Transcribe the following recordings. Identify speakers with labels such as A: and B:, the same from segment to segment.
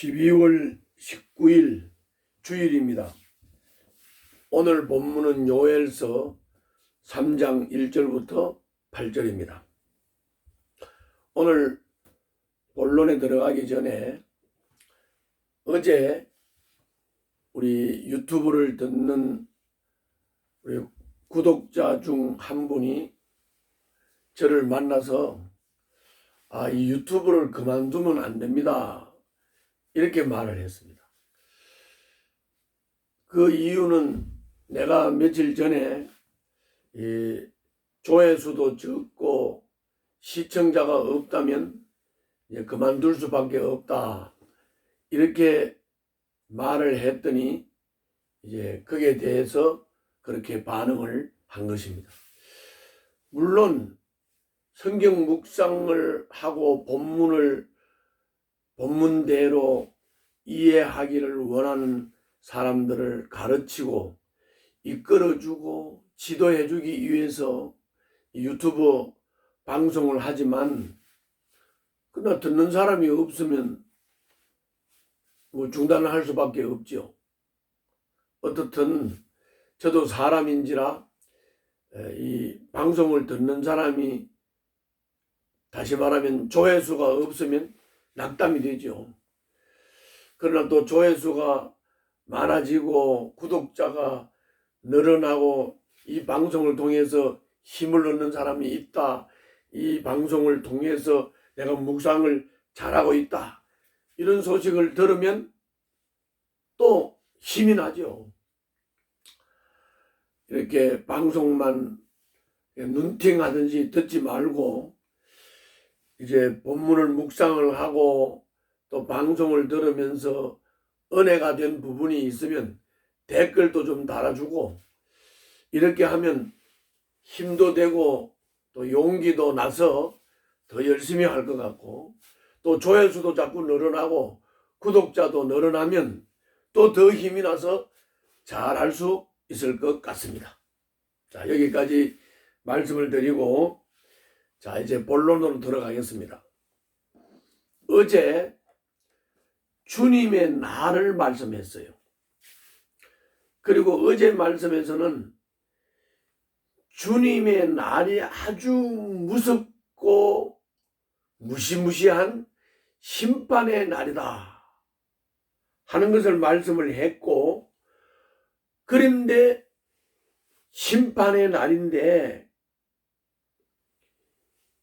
A: 12월 19일 주일입니다. 오늘 본문은 요엘서 3장 1절부터 8절입니다. 오늘 본론에 들어가기 전에 어제 우리 유튜브를 듣는 우리 구독자 중 한 분이 저를 만나서 이 유튜브를 그만두면 안 됩니다, 이렇게 말을 했습니다. 그 이유는 내가 며칠 전에 조회수도 적고 시청자가 없다면 그만둘 수밖에 없다, 이렇게 말을 했더니 거기에 대해서 그렇게 반응을 한 것입니다. 물론 성경 묵상을 하고 본문대로 이해하기를 원하는 사람들을 가르치고 이끌어주고 지도해주기 위해서 유튜브 방송을 하지만 그러나 듣는 사람이 없으면 중단을 할 수밖에 없죠. 어떻든 저도 사람인지라 이 방송을 듣는 사람이, 다시 말하면 조회수가 없으면 낙담이 되죠. 그러나 또 조회수가 많아지고 구독자가 늘어나고 이 방송을 통해서 힘을 얻는 사람이 있다, 이 방송을 통해서 내가 묵상을 잘하고 있다, 이런 소식을 들으면 또 힘이 나죠. 이렇게 방송만 눈팅하든지 듣지 말고 이제 본문을 묵상을 하고 또 방송을 들으면서 은혜가 된 부분이 있으면 댓글도 좀 달아주고, 이렇게 하면 힘도 되고 또 용기도 나서 더 열심히 할 것 같고, 또 조회수도 자꾸 늘어나고 구독자도 늘어나면 또 더 힘이 나서 잘할 수 있을 것 같습니다. 자, 여기까지 말씀을 드리고 이제 본론으로 들어가겠습니다. 어제 주님의 날을 말씀했어요. 그리고 어제 말씀에서는 주님의 날이 아주 무섭고 무시무시한 심판의 날이다 하는 것을 말씀을 했고, 그런데 심판의 날인데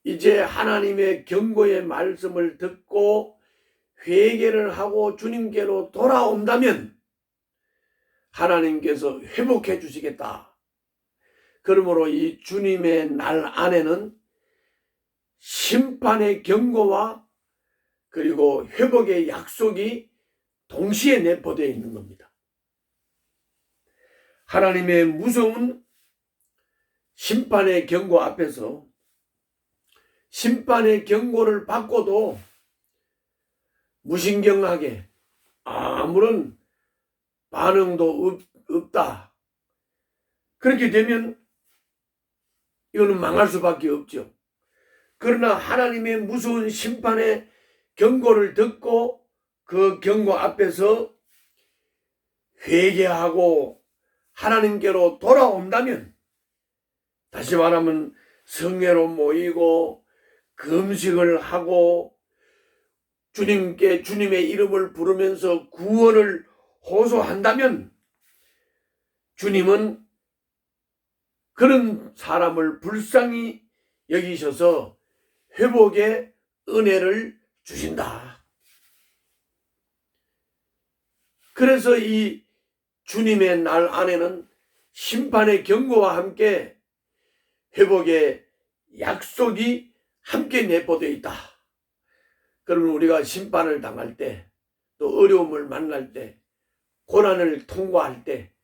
A: 이제 하나님의 경고의 말씀을 듣고 회개를 하고 주님께로 돌아온다면 하나님께서 회복해 주시겠다. 그러므로 이 주님의 날 안에는 심판의 경고와 그리고 회복의 약속이 동시에 내포되어 있는 겁니다. 하나님의 무서운 심판의 경고 앞에서 심판의 경고를 받고도 무신경하게 아무런 반응도 없다, 그렇게 되면 이거는 망할 수밖에 없죠. 그러나 하나님의 무서운 심판의 경고를 듣고 그 경고 앞에서 회개하고 하나님께로 돌아온다면, 다시 말하면 성회로 모이고 금식을 하고 주님의 이름을 부르면서 구원을 호소한다면 주님은 그런 사람을 불쌍히 여기셔서 회복의 은혜를 주신다. 그래서 이 주님의 날 안에는 심판의 경고와 함께 회복의 약속이 함께 내포되어 있다. 그러면 우리가 심판을 당할 때, 또 어려움을 만날 때, 고난을 통과할 때,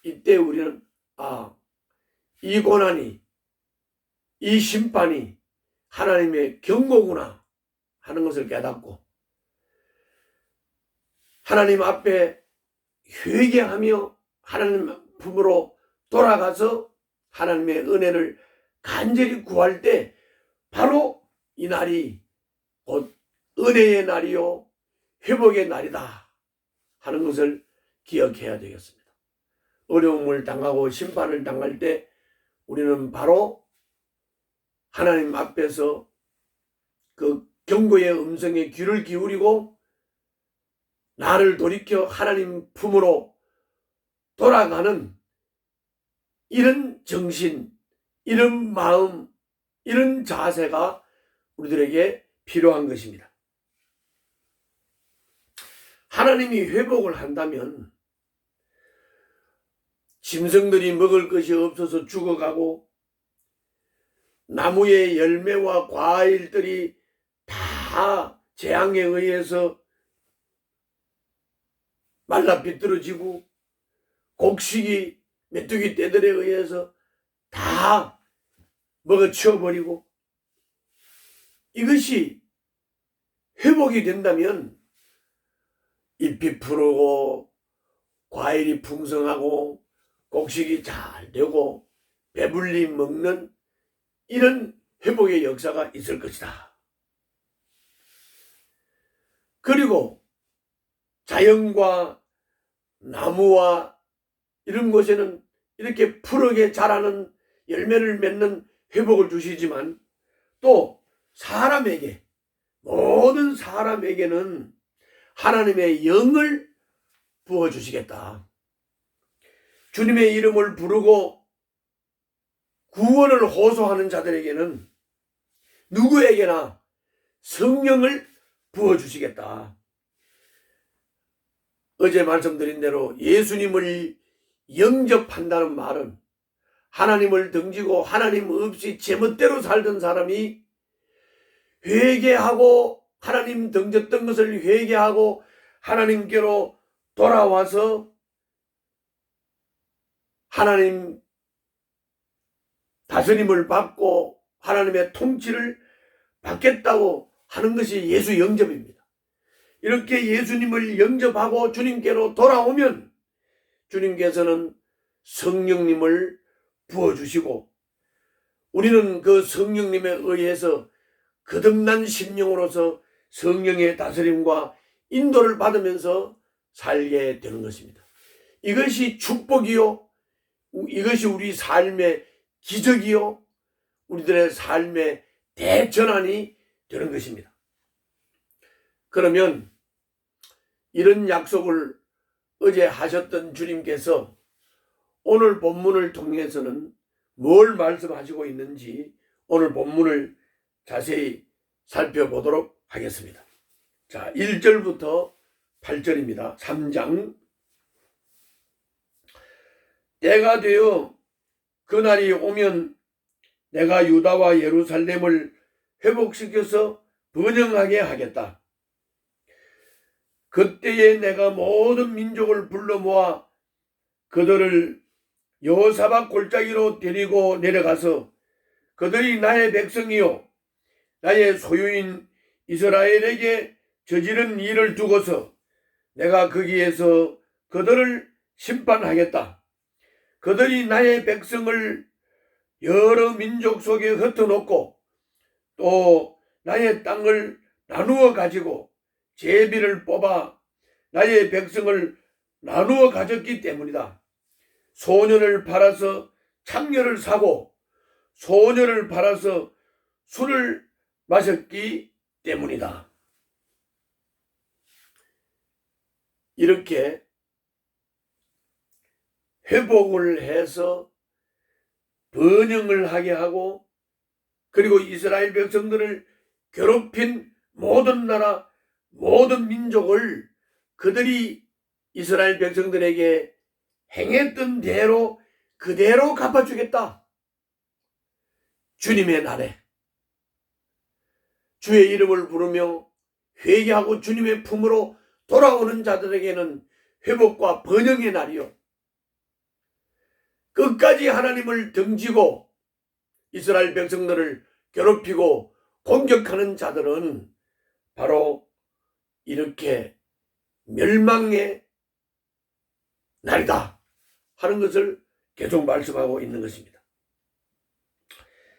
A: 이때 우리는 이 고난이, 이 심판이 하나님의 경고구나 하는 것을 깨닫고 하나님 앞에 회개하며 하나님 품으로 돌아가서 하나님의 은혜를 간절히 구할 때 바로 이 날이 곧 은혜의 날이요 회복의 날이다 하는 것을 기억해야 되겠습니다. 어려움을 당하고 심판을 당할 때 우리는 바로 하나님 앞에서 그 경고의 음성에 귀를 기울이고 나를 돌이켜 하나님 품으로 돌아가는 이런 정신, 이런 마음, 이런 자세가 우리들에게 필요한 것입니다. 하나님이 회복을 한다면 짐승들이 먹을 것이 없어서 죽어가고 나무의 열매와 과일들이 다 재앙에 의해서 말라 비뚤어지고 곡식이 메뚜기 떼들에 의해서 다 먹어치워버리고 이것이 회복이 된다면 잎이 푸르고 과일이 풍성하고 곡식이 잘 되고 배불리 먹는 이런 회복의 역사가 있을 것이다. 그리고 자연과 나무와 이런 곳에는 이렇게 푸르게 자라는 열매를 맺는 회복을 주시지만 또 사람에게, 모든 사람에게는 하나님의 영을 부어주시겠다. 주님의 이름을 부르고 구원을 호소하는 자들에게는 누구에게나 성령을 부어주시겠다. 어제 말씀드린 대로 예수님을 영접한다는 말은 하나님을 등지고 하나님 없이 제멋대로 살던 사람이 회개하고 하나님 등졌던 것을 회개하고 하나님께로 돌아와서 하나님 다스림을 받고 하나님의 통치를 받겠다고 하는 것이 예수 영접입니다. 이렇게 예수님을 영접하고 주님께로 돌아오면 주님께서는 성령님을 부어주시고 우리는 그 성령님에 의해서 거듭난 심령으로서 성령의 다스림과 인도를 받으면서 살게 되는 것입니다. 이것이 축복이요, 이것이 우리 삶의 기적이요, 우리들의 삶의 대전환이 되는 것입니다. 그러면 이런 약속을 어제 하셨던 주님께서 오늘 본문을 통해서는 뭘 말씀하시고 있는지 오늘 본문을 자세히 살펴보도록 하겠습니다. 자, 1절부터 8절입니다. 3장. 때가 되어 그날이 오면 내가 유다와 예루살렘을 회복시켜서 번영하게 하겠다. 그때에 내가 모든 민족을 불러 모아 그들을 여호사밧 골짜기로 데리고 내려가서 그들이 나의 백성이요 나의 소유인 이스라엘에게 저지른 일을 두고서 내가 거기에서 그들을 심판하겠다. 그들이 나의 백성을 여러 민족 속에 흩어놓고 또 나의 땅을 나누어 가지고 제비를 뽑아 나의 백성을 나누어 가졌기 때문이다. 소년을 팔아서 창녀를 사고 소년을 팔아서 술을 마셨기 때문이다. 이렇게 회복을 해서 번영을 하게 하고 그리고 이스라엘 백성들을 괴롭힌 모든 나라 모든 민족을 그들이 이스라엘 백성들에게 행했던 대로 그대로 갚아주겠다. 주님의 날에 주의 이름을 부르며 회개하고 주님의 품으로 돌아오는 자들에게는 회복과 번영의 날이요, 끝까지 하나님을 등지고 이스라엘 백성들을 괴롭히고 공격하는 자들은 바로 이렇게 멸망의 날이다 하는 것을 계속 말씀하고 있는 것입니다.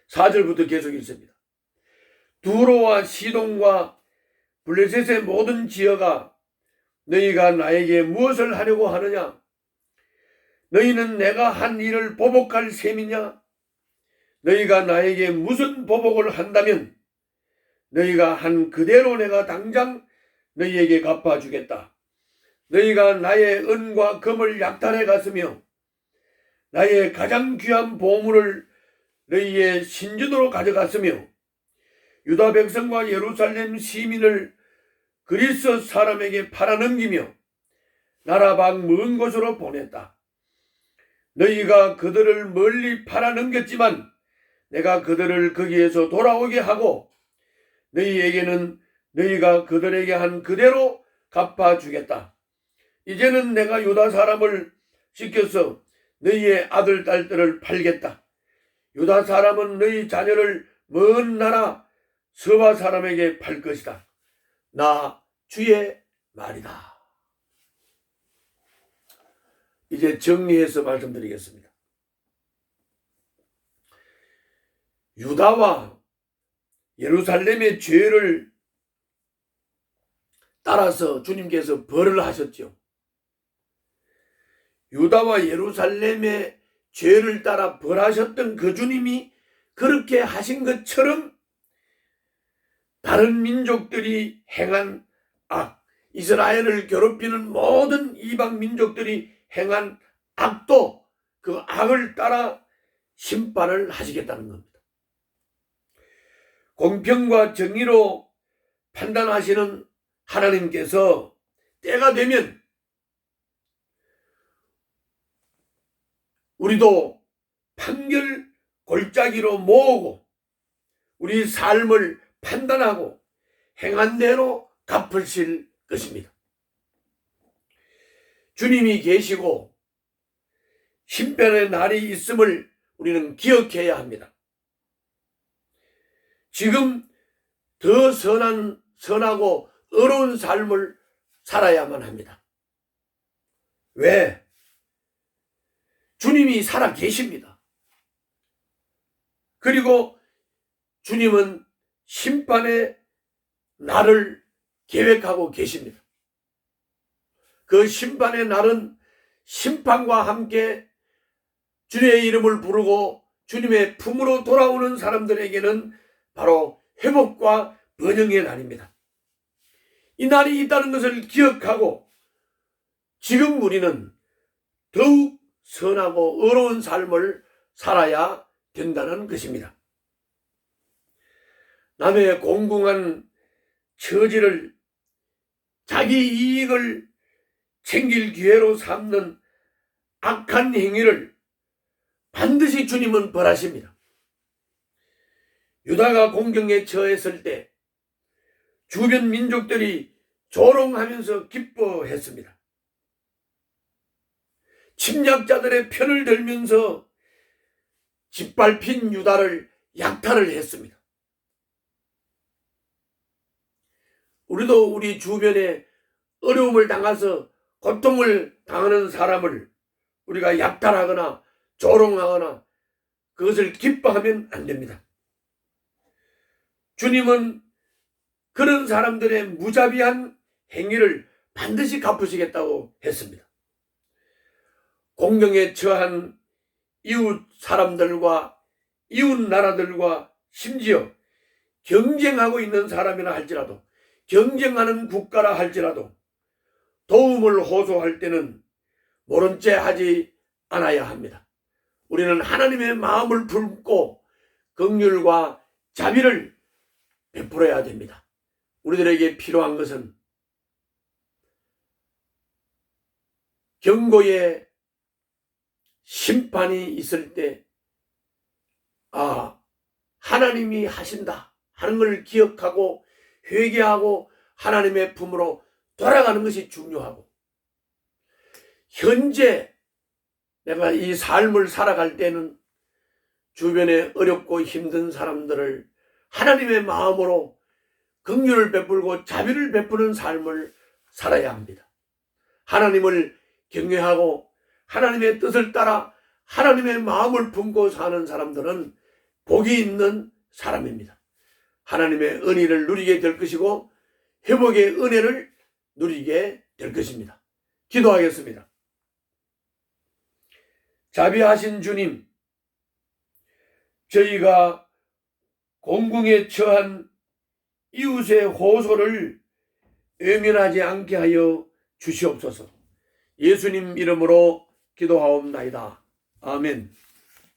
A: 4절부터 계속 읽습니다. 두로와 시돈과 블레셋의 모든 지어가 너희가 나에게 무엇을 하려고 하느냐? 너희는 내가 한 일을 보복할 셈이냐? 너희가 나에게 무슨 보복을 한다면 너희가 한 그대로 내가 당장 너희에게 갚아주겠다. 너희가 나의 은과 금을 약탈해 갔으며 나의 가장 귀한 보물을 너희의 신전으로 가져갔으며 유다 백성과 예루살렘 시민을 그리스 사람에게 팔아넘기며 나라 밖 먼 곳으로 보냈다. 너희가 그들을 멀리 팔아넘겼지만 내가 그들을 거기에서 돌아오게 하고 너희에게는 너희가 그들에게 한 그대로 갚아주겠다. 이제는 내가 유다 사람을 시켜서 너희의 아들 딸들을 팔겠다. 유다 사람은 너희 자녀를 먼 나라 서바 사람에게 팔 것이다. 나 주의 말이다. 이제 정리해서 말씀드리겠습니다. 유다와 예루살렘의 죄를 따라서 주님께서 벌을 하셨죠. 유다와 예루살렘의 죄를 따라 벌하셨던 그 주님이 그렇게 하신 것처럼 다른 민족들이 행한 악, 이스라엘을 괴롭히는 모든 이방 민족들이 행한 악도 그 악을 따라 심판을 하시겠다는 겁니다. 공평과 정의로 판단하시는 하나님께서 때가 되면 우리도 판결 골짜기로 모으고 우리 삶을 판단하고 행한 대로 갚으실 것입니다. 주님이 계시고 심판의 날이 있음을 우리는 기억해야 합니다. 지금 더 선하고 의로운 삶을 살아야만 합니다. 왜? 주님이 살아 계십니다. 그리고 주님은 심판의 날을 계획하고 계십니다. 그 심판의 날은 심판과 함께 주님의 이름을 부르고 주님의 품으로 돌아오는 사람들에게는 바로 회복과 번영의 날입니다. 이 날이 있다는 것을 기억하고 지금 우리는 더욱 선하고 의로운 삶을 살아야 된다는 것입니다. 남의 공공한 처지를 자기 이익을 챙길 기회로 삼는 악한 행위를 반드시 주님은 벌하십니다. 유다가 공경에 처했을 때 주변 민족들이 조롱하면서 기뻐했습니다. 침략자들의 편을 들면서 짓밟힌 유다를 약탈을 했습니다. 우리도 우리 주변에 어려움을 당해서 고통을 당하는 사람을 우리가 약탈하거나 조롱하거나 그것을 기뻐하면 안 됩니다. 주님은 그런 사람들의 무자비한 행위를 반드시 갚으시겠다고 했습니다. 공경에 처한 이웃 사람들과 이웃 나라들과 심지어 경쟁하고 있는 사람이라 할지라도 경쟁하는 국가라 할지라도 도움을 호소할 때는 모른 채 하지 않아야 합니다. 우리는 하나님의 마음을 품고 긍휼과 자비를 베풀어야 됩니다. 우리들에게 필요한 것은 경고의 심판이 있을 때 하나님이 하신다 하는 걸 기억하고 회개하고 하나님의 품으로 돌아가는 것이 중요하고, 현재 내가 이 삶을 살아갈 때는 주변에 어렵고 힘든 사람들을 하나님의 마음으로 긍휼을 베풀고 자비를 베푸는 삶을 살아야 합니다. 하나님을 경외하고 하나님의 뜻을 따라 하나님의 마음을 품고 사는 사람들은 복이 있는 사람입니다. 하나님의 은혜를 누리게 될 것이고 회복의 은혜를 누리게 될 것입니다. 기도하겠습니다. 자비하신 주님, 저희가 공궁에 처한 이웃의 호소를 외면하지 않게 하여 주시옵소서. 예수님 이름으로 기도하옵나이다. 아멘.